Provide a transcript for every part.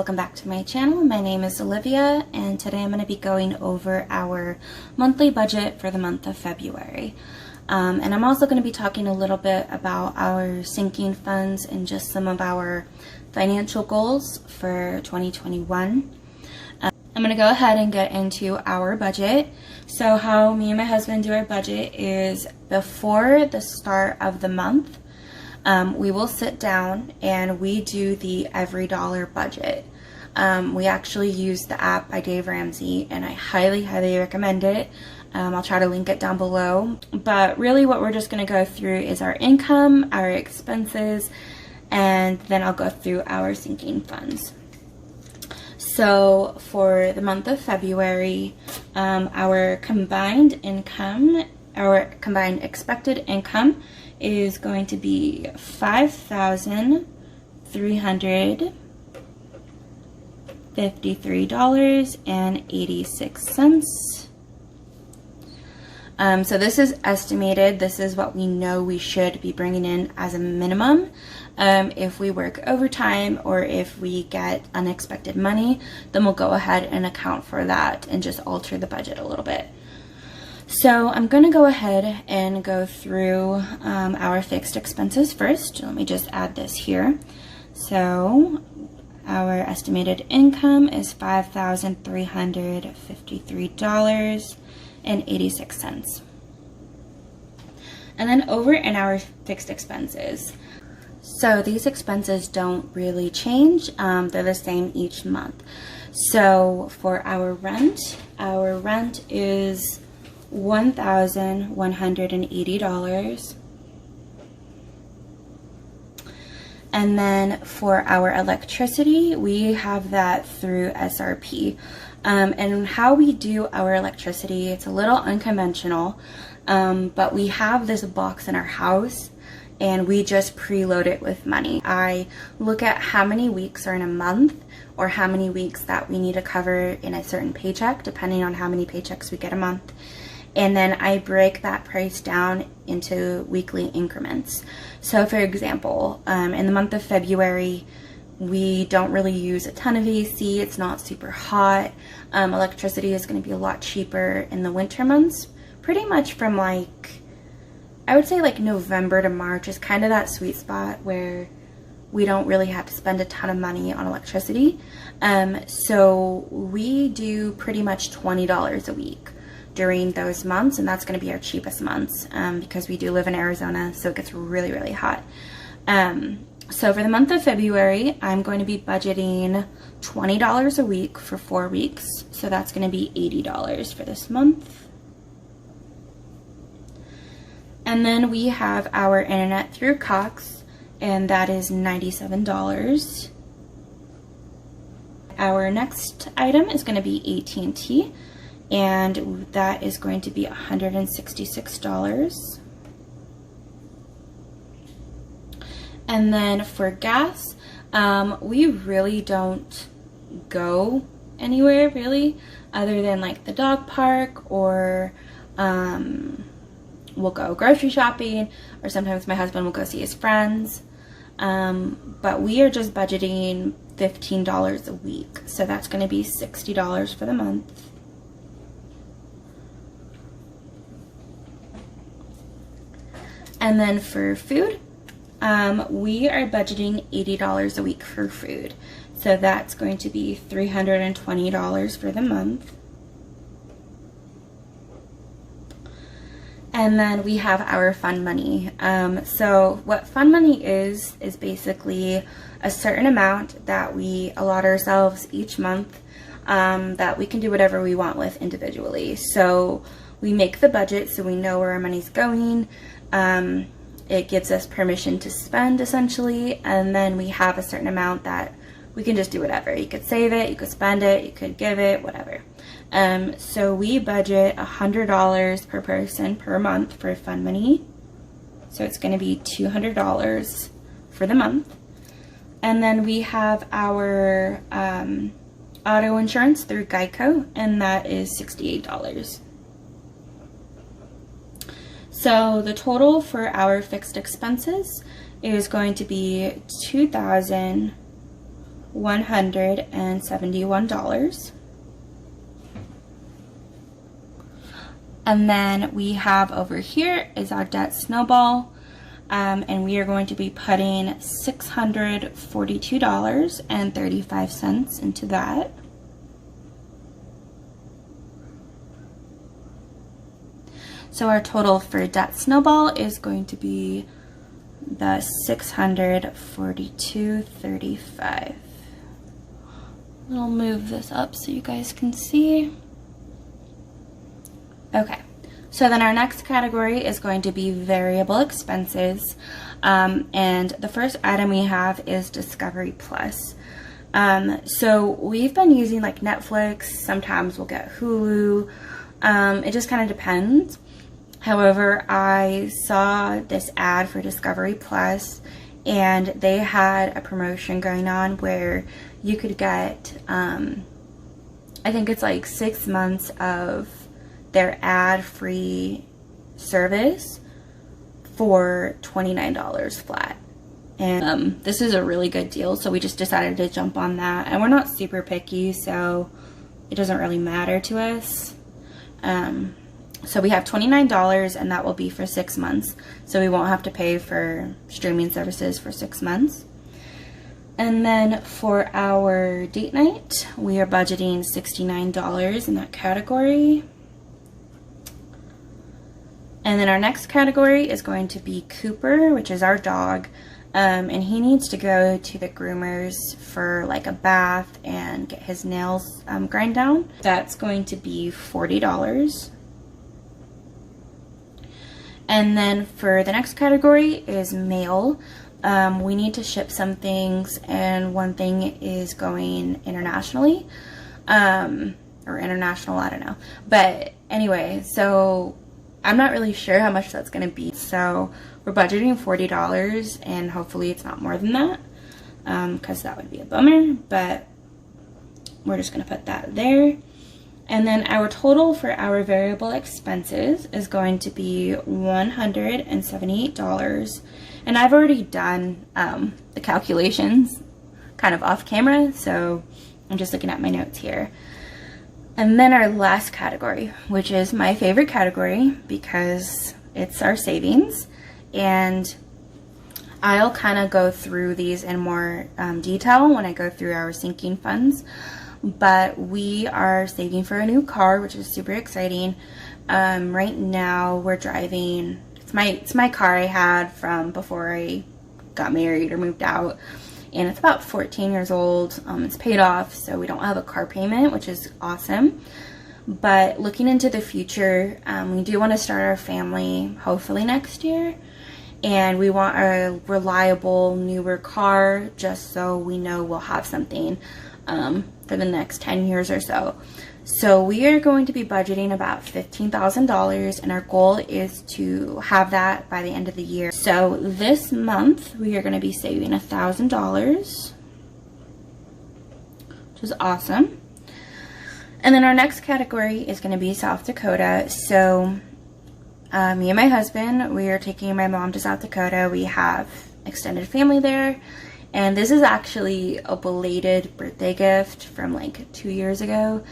welcome back to my channel. My name is Olivia and today I'm going to be going over our monthly budget for the month of February. And I'm also going to be talking a little bit about our sinking funds and just some of our financial goals for 2021. I'm going to go ahead and get into our budget. So how me and my husband do our budget is before the start of the month. We will sit down and we do the every dollar budget. We actually use the app by Dave Ramsey and I highly recommend it. I'll try to link it down below. But really what we're just going to go through is our income, our expenses, and then I'll go through our sinking funds. So for the month of February, our combined income, our combined expected income is going to be $5,353.86. So this is estimated. This is what we know we should be bringing in as a minimum. If we work overtime or if we get unexpected money, then we'll go ahead and account for that and just alter the budget a little bit. So I'm going to go ahead and go through our fixed expenses first. Let me just add this here. So our estimated income is $5,353.86. And then over in our fixed expenses. So these expenses don't really change. They're the same each month. So for our rent is $1,180. And then for our electricity, we have that through SRP. And how we do our electricity, it's a little unconventional, but we have this box in our house and we just preload it with money. I look at how many weeks are in a month or how many weeks that we need to cover in a certain paycheck, depending on how many paychecks we get a month. And then I break that price down into weekly increments. So for example, in the month of February, we don't really use a ton of AC. It's not super hot. Electricity is going to be a lot cheaper in the winter months. Pretty much from I would say November to March is kind of that sweet spot where we don't really have to spend a ton of money on electricity. So we do pretty much $20 a week during those months, and that's going to be our cheapest months because we do live in Arizona, so it gets really hot. So for the month of February, I'm going to be budgeting $20 a week for 4 weeks, so that's going to be $80 for this month. And then we have our internet through Cox, and that is $97. Our next item is going to be AT&T, and that is going to be $166. And then for gas, we really don't go anywhere really other than the dog park, or we'll go grocery shopping, or sometimes my husband will go see his friends. But we are just budgeting $15 a week, so that's going to be $60 for the month. And then for food, we are budgeting $80 a week for food. So that's going to be $320 for the month. And then we have our fund money. So what fund money is basically a certain amount that we allot ourselves each month that we can do whatever we want with individually. So we make the budget so we know where our money's going. It gives us permission to spend essentially, and then we have a certain amount that we can just do whatever. You could save it, you could spend it, you could give it, whatever. So we budget $100 per person per month for fund money. So it's going to be $200 for the month. And then we have our auto insurance through Geico, and that is $68. So the total for our fixed expenses is going to be $2,000 $171. And then we have over here is our debt snowball. And we are going to be putting $642.35 into that. So our total for debt snowball is going to be the $642.35. I'll move this up so you guys can see. Okay, so then our next category is going to be variable expenses. And the first item we have is Discovery Plus. So we've been using like Netflix, sometimes we'll get Hulu. It just kind of depends. However, I saw this ad for Discovery Plus, and they had a promotion going on where you could get, I think it's like 6 months of their ad-free service for $29 flat. And this is a really good deal, so we just decided to jump on that. And we're not super picky, so it doesn't really matter to us. So we have $29, and that will be for 6 months. So we won't have to pay for streaming services for 6 months. And then for our date night, we are budgeting $69 in that category. And then our next category is going to be Cooper, which is our dog. And he needs to go to the groomers for like a bath and get his nails grind down. That's going to be $40. And then for the next category is mail. We need to ship some things, and one thing is going internationally. Or international, I don't know. But anyway, so I'm not really sure how much that's going to be. So we're budgeting $40, and hopefully it's not more than that, because that would be a bummer. But we're just going to put that there. And then our total for our variable expenses is going to be $178. And I've already done the calculations kind of off camera, so I'm just looking at my notes here. And then our last category, which is my favorite category because it's our savings. And I'll kind of go through these in more detail when I go through our sinking funds. But we are saving for a new car, which is super exciting. Right now we're driving, it's my car I had from before I got married or moved out. And it's about 14 years old. It's paid off, so we don't have a car payment, which is awesome. But looking into the future, we do want to start our family hopefully next year. And we want a reliable, newer car just so we know we'll have something for the next 10 years or so. So we are going to be budgeting about $15,000, and our goal is to have that by the end of the year. So this month we are going to be saving $1,000, which is awesome. And then our next category is going to be South Dakota. So me and my husband, we are taking my mom to South Dakota. We have extended family there. And this is actually a belated birthday gift from like 2 years ago.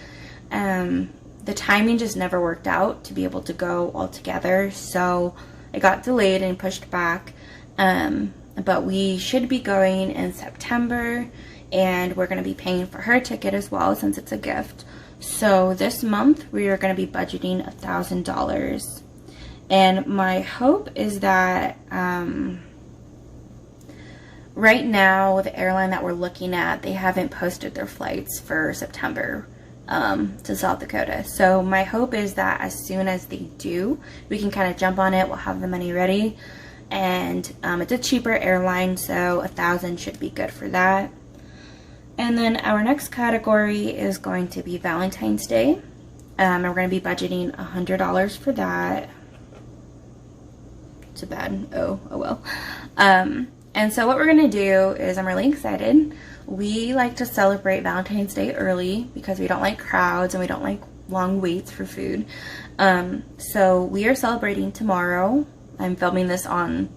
The timing just never worked out to be able to go all together. So it got delayed and pushed back. But we should be going in September. And we're going to be paying for her ticket as well since it's a gift. So this month we are going to be budgeting $1,000. And my hope is that right now the airline that we're looking at, they haven't posted their flights for September to South Dakota. So my hope is that as soon as they do, we can kind of jump on it. We'll have the money ready. And it's a cheaper airline, so $1,000 should be good for that. And then our next category is going to be Valentine's Day. And we're going to be budgeting $100 for that. It's a bad oh well. And so what we're going to do is, I'm really excited. We like to celebrate Valentine's Day early because we don't like crowds and we don't like long waits for food. So we are celebrating tomorrow. I'm filming this on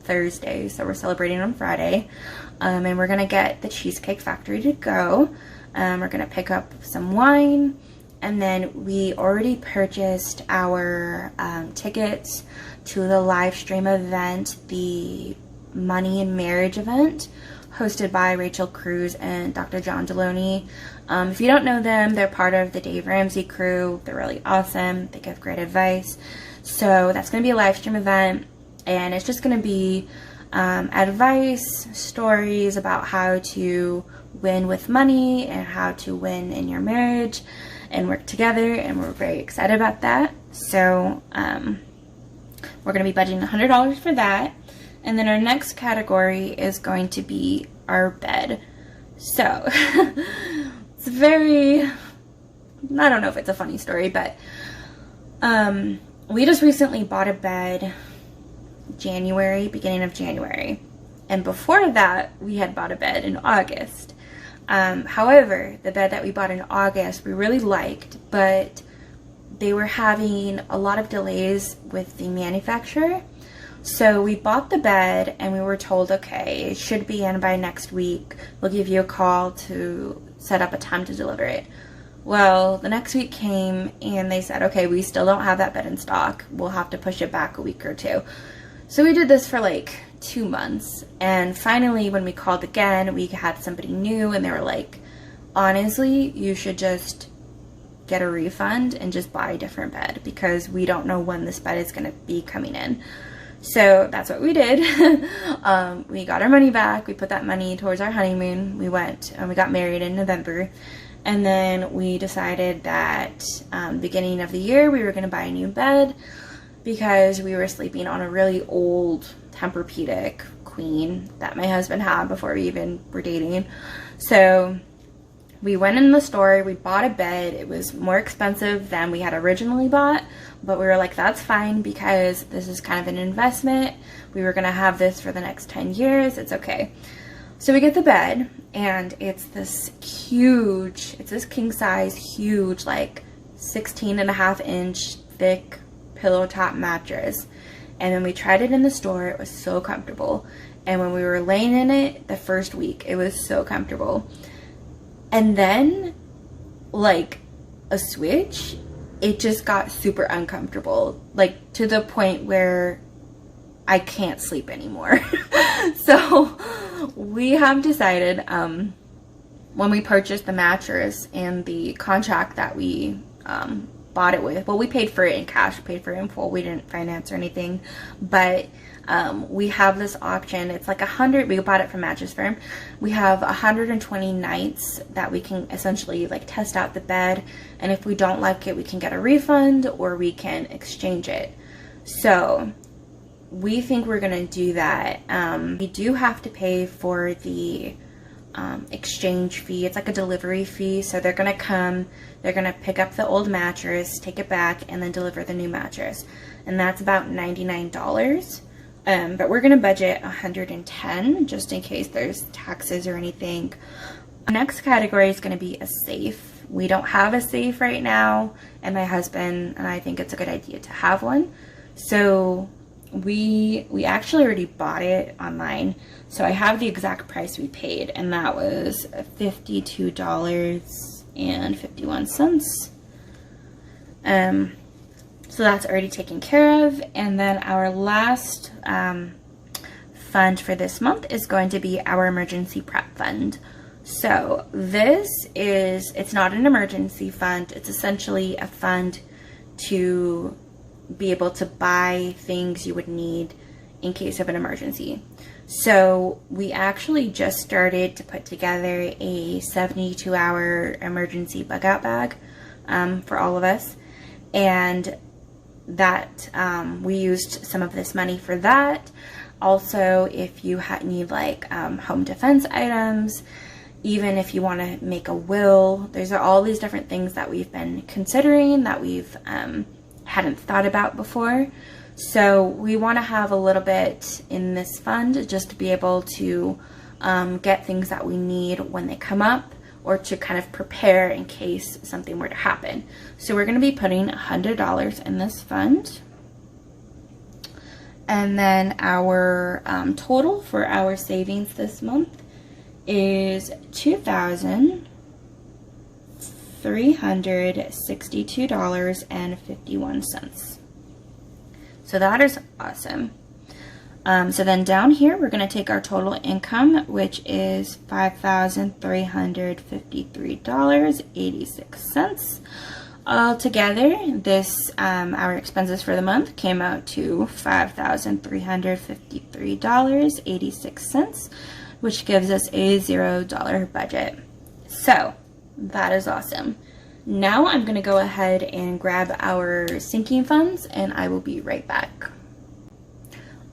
Thursday, so we're celebrating on Friday. And we're gonna get the Cheesecake Factory to go. We're gonna pick up some wine, and then we already purchased our tickets to the live stream event, the Money and Marriage event, hosted by Rachel Cruz and Dr. John Deloney. If you don't know them, they're part of the Dave Ramsey crew. They're really awesome. They give great advice. So that's going to be a live stream event, and it's just going to be advice, stories about how to win with money and how to win in your marriage and work together, and we're very excited about that. So we're going to be budgeting $100 for that. And then our next category is going to be our bed. So it's very, I don't know if it's a funny story, but we just recently bought a bed beginning of January. And before that, we had bought a bed in August. However, the bed that we bought in August, we really liked, but they were having a lot of delays with the manufacturer. So we bought the bed and we were told, okay, it should be in by next week. We'll give you a call to set up a time to deliver it. Well, the next week came and they said, okay, we still don't have that bed in stock. We'll have to push it back a week or two. So we did this for like 2 months. And finally, when we called again, we had somebody new and they were like, honestly, you should just get a refund and just buy a different bed because we don't know when this bed is going to be coming in. So that's what we did. We got our money back. We put that money towards our honeymoon. We went and we got married in November. And then we decided that beginning of the year we were going to buy a new bed because we were sleeping on a really old Tempur-Pedic queen that my husband had before we even were dating. So we went in the store, we bought a bed. It was more expensive than we had originally bought, but we were like, that's fine because this is kind of an investment. We were gonna have this for the next 10 years, it's okay. So we get the bed, and it's this huge, it's this king size, huge, like 16.5-inch thick pillow top mattress. And then we tried it in the store, it was so comfortable. And when we were laying in it the first week, it was so comfortable. And then, like a switch, it just got super uncomfortable, like to the point where I can't sleep anymore. So we have decided, when we purchased the mattress and the contract that we bought it with, well, we paid for it in cash, we paid for it in full, we didn't finance or anything, but we have this option. It's like 100, we bought it from Mattress Firm. We have 120 nights that we can essentially like test out the bed, and if we don't like it, we can get a refund or we can exchange it. So we think we're gonna do that. We do have to pay for the exchange fee. It's like a delivery fee. So they're gonna come, they're gonna pick up the old mattress, take it back, and then deliver the new mattress, and that's about $99. But we're gonna budget $110 just in case there's taxes or anything. Our next category is gonna be a safe. We don't have a safe right now, and my husband and I think it's a good idea to have one. So we actually already bought it online. So I have the exact price we paid, and that was $52.51. So that's already taken care of. And then our last fund for this month is going to be our emergency prep fund. So this is, it's not an emergency fund. It's essentially a fund to be able to buy things you would need in case of an emergency. So we actually just started to put together a 72-hour emergency bug out bag for all of us, and that we used some of this money for that. Also, if you need like home defense items, even if you want to make a will, there's all these different things that we've been considering that we've hadn't thought about before. So we want to have a little bit in this fund just to be able to get things that we need when they come up, or to kind of prepare in case something were to happen. So we're going to be putting $100 in this fund. And then our total for our savings this month is $2,362.51. So that is awesome. So then down here, we're going to take our total income, which is $5,353.86. Altogether, this our expenses for the month came out to $5,353.86, which gives us a $0 budget. So that is awesome. Now I'm going to go ahead and grab our sinking funds, and I will be right back.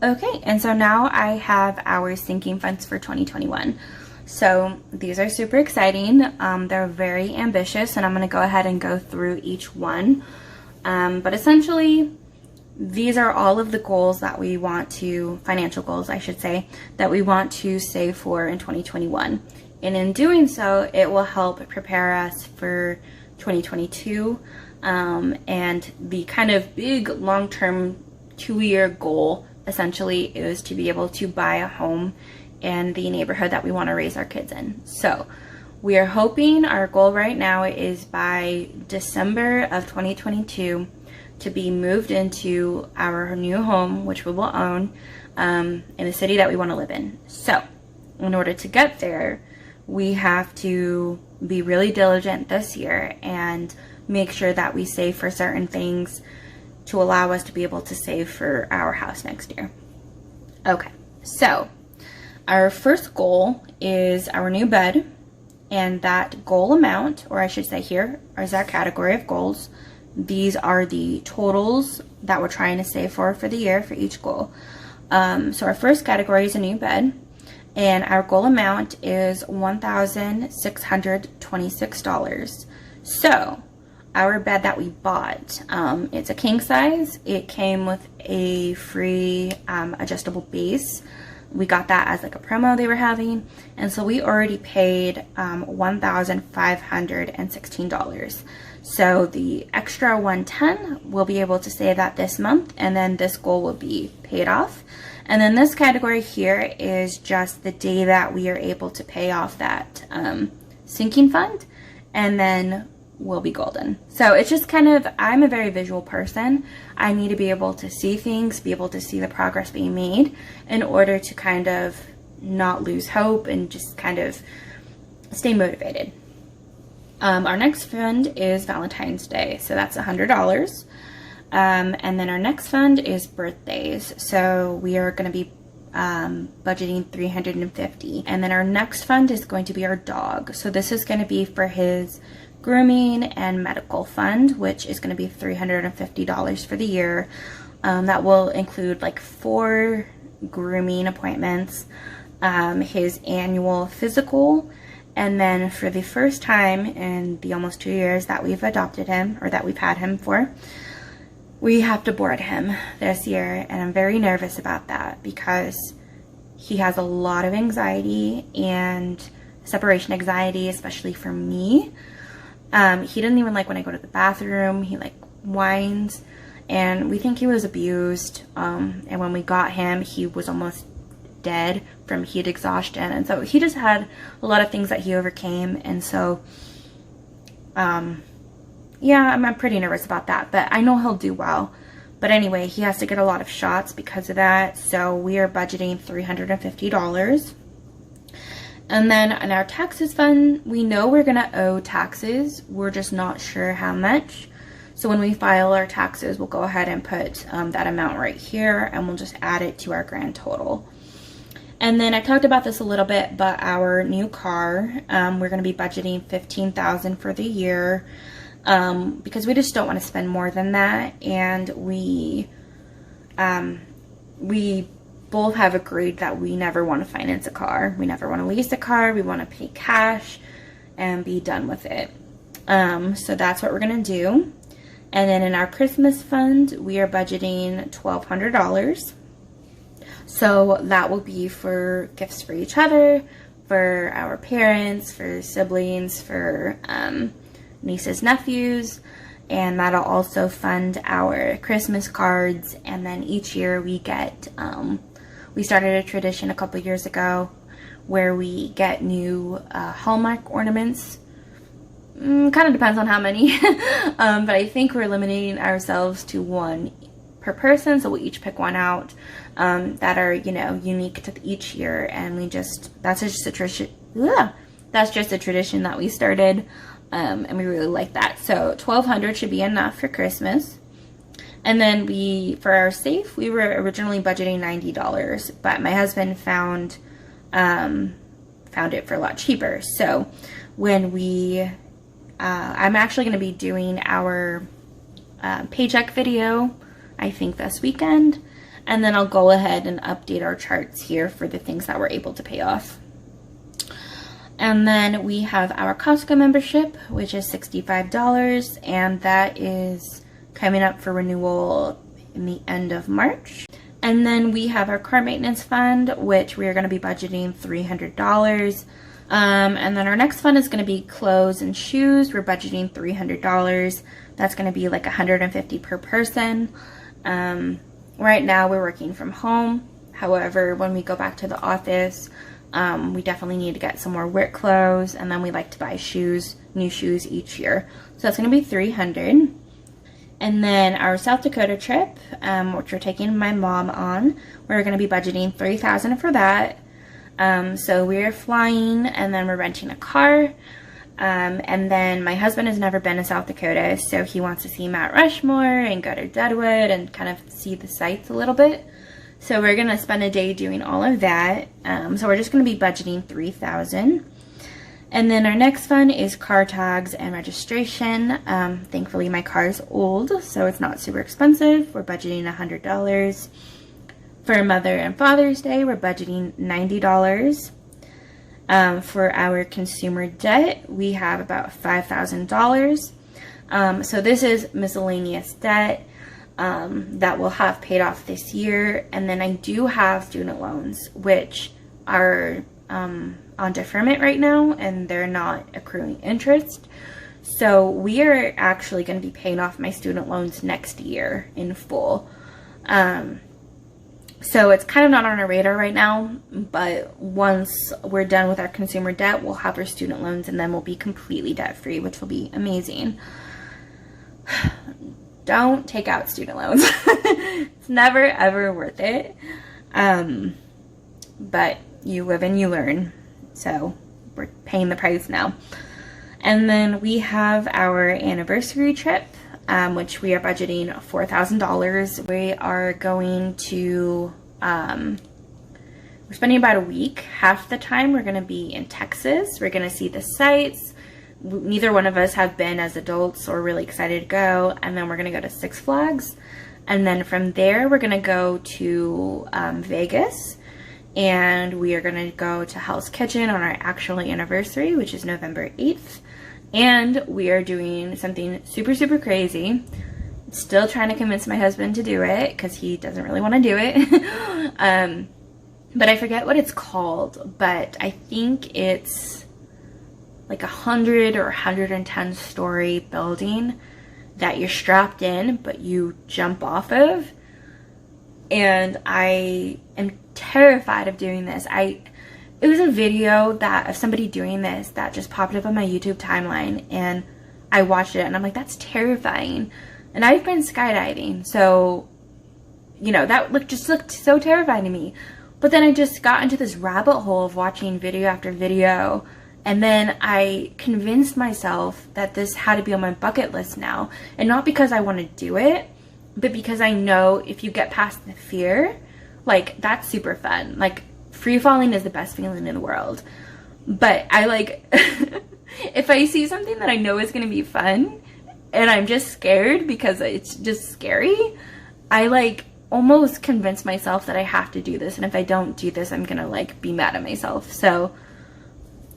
Okay, and so now I have our sinking funds for 2021. So these are super exciting. They're very ambitious, and I'm going to go ahead and go through each one. But essentially, these are all of the goals that we want to, financial goals, I should say, that we want to save for in 2021. And in doing so, it will help prepare us for 2022. And the kind of big long-term 2-year goal essentially is to be able to buy a home in the neighborhood that we want to raise our kids in. So we are hoping, our goal right now is by December of 2022 to be moved into our new home, which we will own in the city that we want to live in. So in order to get there, we have to be really diligent this year and make sure that we save for certain things to allow us to be able to save for our house next year. Okay, so our first goal is our new bed, and that goal amount, or I should say here is our category of goals. These are the totals that we're trying to save for the year for each goal. So our first category is a new bed, and our goal amount is $1,626. So our bed that we bought, it's a king size. It came with a free adjustable base. We got that as like a promo they were having. And so we already paid $1,516. So the extra $110, we'll be able to save that this month, and then this goal will be paid off. And then this category here is just the day that we are able to pay off that sinking fund, and then we'll be golden. So it's just kind of, I'm a very visual person. I need to be able to see things, be able to see the progress being made in order to kind of not lose hope and just kind of stay motivated. Our next fund is Valentine's Day, so that's $100. And then our next fund is birthdays, so we are going to be budgeting $350. And then our next fund is going to be our dog, so this is going to be for his grooming and medical fund, which is going to be $350 for the year. That will include like 4 grooming appointments, his annual physical, and then for the first time in the almost 2 years that we've adopted him, or that we've had him for, we have to board him this year, and I'm very nervous about that because he has a lot of anxiety and separation anxiety, especially for me. He doesn't even like when I go to the bathroom. He like whines, and we think he was abused. And when we got him, he was almost dead from heat exhaustion, and so he just had a lot of things that he overcame. And so yeah, I'm pretty nervous about that, but I know he'll do well. But anyway, he has to get a lot of shots because of that, so we are budgeting $350. And then in our taxes fund, we know we're going to owe taxes. We're just not sure how much. So when we file our taxes, we'll go ahead and put that amount right here, and we'll just add it to our grand total. And then I talked about this a little bit, but our new car, we're going to be budgeting $15,000 for the year, because we just don't want to spend more than that. And we both have agreed that we never want to finance a car. We never want to lease a car. We want to pay cash and be done with it. So that's what we're going to do. And then in our Christmas fund, we are budgeting $1,200. So that will be for gifts for each other, for our parents, for siblings, for nieces, nephews. and that'll also fund our Christmas cards. And then each year we get, we started a tradition a couple years ago where we get new Hallmark ornaments. Kind of depends on how many, but I think we're limiting ourselves to one per person, so we'll each pick one out that are, you know, unique to each year, and that's just a tradition. That's just a tradition that we started, and we really like that. So $1,200 should be enough for Christmas. And then for our safe, we were originally budgeting $90, but my husband found it for a lot cheaper. So when I'm actually going to be doing our paycheck video, I think this weekend, and then I'll go ahead and update our charts here for the things that we're able to pay off. And then we have our Costco membership, which is $65, and that is coming up for renewal in the end of March. And then we have our car maintenance fund, which we are going to be budgeting $300. And then our next fund is going to be clothes and shoes. We're budgeting $300. That's going to be like $150 per person. Right now we're working from home. However, when we go back to the office, we definitely need to get some more work clothes, and then we like to buy new shoes each year. So that's going to be $300. And then our South Dakota trip, which we're taking my mom on, we're going to be budgeting $3,000 for that. So we're flying, and then we're renting a car. And then my husband has never been to South Dakota, so he wants to see Mount Rushmore and go to Deadwood and kind of see the sights a little bit. So we're going to spend a day doing all of that. So we're just going to be budgeting $3,000. And then our next fund is car tags and registration. Thankfully my car's old, so it's not super expensive. We're budgeting $100. For Mother and Father's Day, we're budgeting $90. For our consumer debt, we have about $5,000. So this is miscellaneous debt that we'll have paid off this year. And then I do have student loans, which are on deferment right now, and they're not accruing interest. So we are actually going to be paying off my student loans next year in full. So it's kind of not on our radar right now, but once we're done with our consumer debt, we'll have our student loans, and then we'll be completely debt-free, which will be amazing. Don't take out student loans. It's never, ever worth it. But you live and you learn. So we're paying the price now. And then we have our anniversary trip, which we are budgeting $4,000. We are going to, we're spending about a week. Half the time we're going to be in Texas. We're going to see the sights. Neither one of us have been as adults, so we're really excited to go. And then we're going to go to Six Flags. And then from there, we're going to go to Vegas. And we are going to go to Hell's Kitchen on our actual anniversary, which is November 8th. And we are doing something super, super crazy. Still trying to convince my husband to do it because he doesn't really want to do it. But I forget what it's called. But I think it's like 100 or 110 story building that you're strapped in, but you jump off of. And I am terrified of doing this. It was a video of somebody doing this that just popped up on my YouTube timeline, and I watched it and I'm like, that's terrifying. And I've been skydiving, so you know, that looked so terrifying to me. But then I just got into this rabbit hole of watching video after video, and then I convinced myself that this had to be on my bucket list now. And not because I want to do it, but because I know if you get past the fear, like, that's super fun. Like, free falling is the best feeling in the world. But I like, if I see something that I know is going to be fun and I'm just scared because it's just scary, I like almost convince myself that I have to do this. And if I don't do this, I'm going to like be mad at myself. So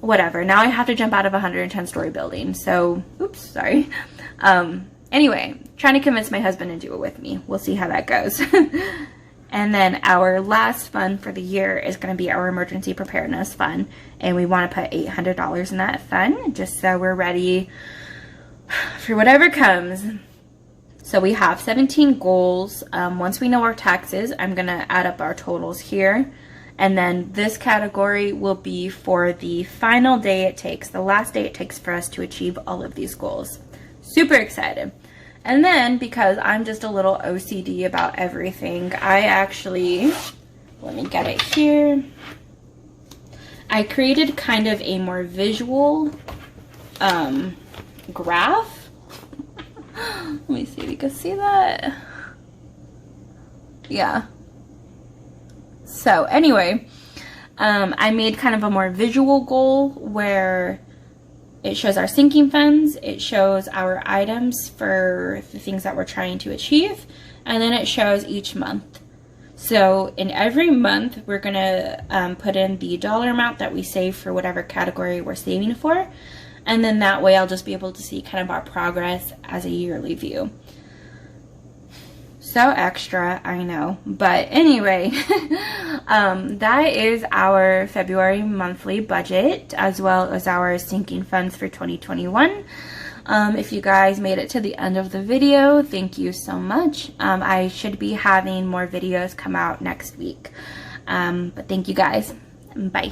whatever. Now I have to jump out of a 110 story building. So, oops, sorry. Anyway, trying to convince my husband to do it with me. We'll see how that goes. And then our last fund for the year is going to be our emergency preparedness fund. And we want to put $800 in that fund just so we're ready for whatever comes. So we have 17 goals. Once we know our taxes, I'm gonna add up our totals here. And then this category will be for the final day it takes, the last day it takes for us to achieve all of these goals. Super excited. And then, because I'm just a little OCD about everything, I actually, let me get it here. I created kind of a more visual graph. Let me see if you can see that. Yeah. So anyway, I made kind of a more visual goal where it shows our sinking funds, it shows our items for the things that we're trying to achieve, and then it shows each month. So in every month, we're gonna put in the dollar amount that we save for whatever category we're saving for, and then that way I'll just be able to see kind of our progress as a yearly view. So extra, I know, but anyway, that is our February monthly budget, as well as our sinking funds for 2021. If you guys made it to the end of the video, thank you so much. I should be having more videos come out next week, but thank you guys. Bye.